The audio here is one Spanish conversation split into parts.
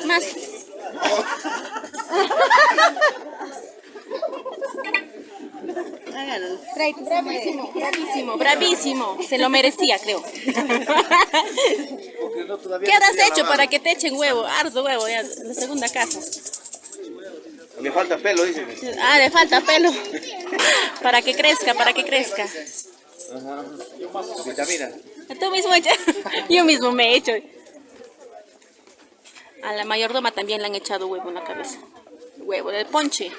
Más. Bravísimo, bravísimo, bravísimo. Se lo merecía, creo. ¿Qué habrás hecho para que te echen huevo? Harto huevo, ya, en la segunda casa. Le falta pelo, dice. Ah, le falta pelo. Para que crezca, para que crezca. Ajá. Vitamina. Tú mismo echas. Yo mismo me he hecho. A la mayordoma también le han echado huevo en la cabeza. Huevo del ponche.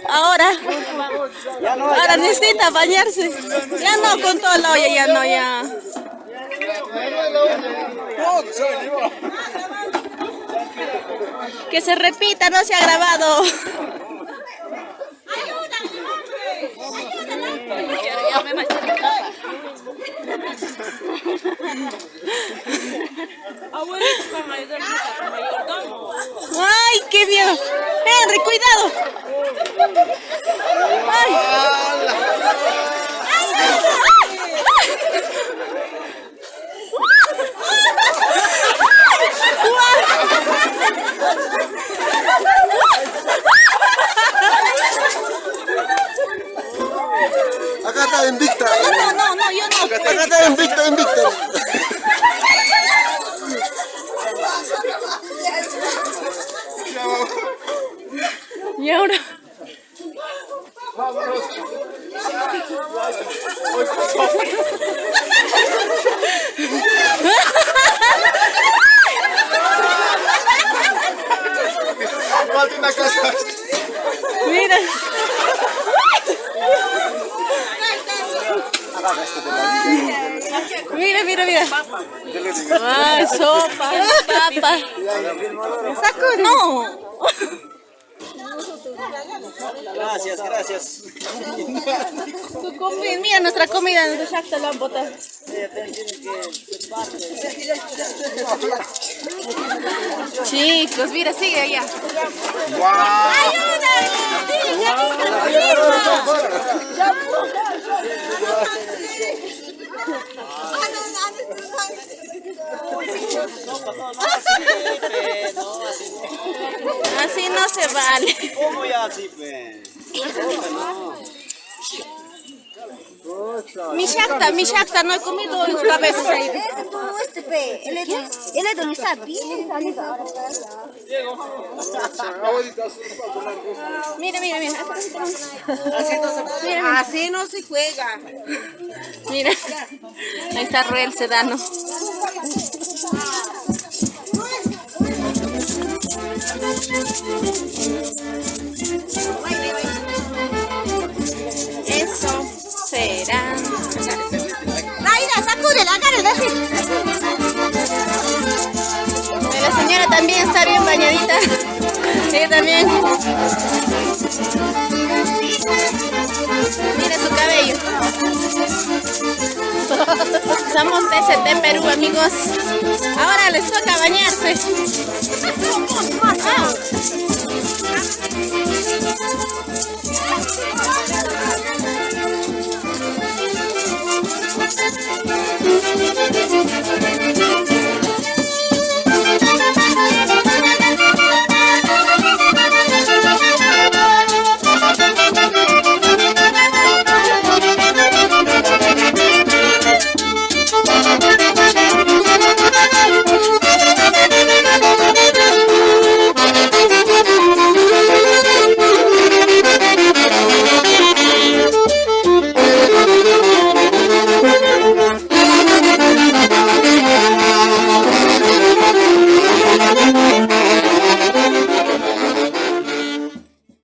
Ahora necesita bañarse. Ya no, con toda la olla, ya no, ya. Que se repita, no se ha grabado. ¡Ay, qué miedo! ¡Henry, cuidado! ¡Ay! Acá está invicta. No, yo no. Acá está invicta, invicta. Y ahora. Mira. Mira, mira, mira. Ay, sopa, papa. ¿Saco? No. Gracias, gracias. Tu comida, mira nuestra comida, nuestro shakta lo han botado. Chicos, mira, sigue allá. Así no se vale. ¿Cómo ya así, pe? Mi shakta, no he comido en su cabeza. Él no está bien salido ahora. Mira, mira, mira. Así no se juega. Mira, ahí está Roel Sedano. Eso será. Naira, sacúdela, agárrela así. La señora también está bien bañadita. Ella también. Mira su cabello. Somos TCT Perú, amigos. Ahora les toca bañarse.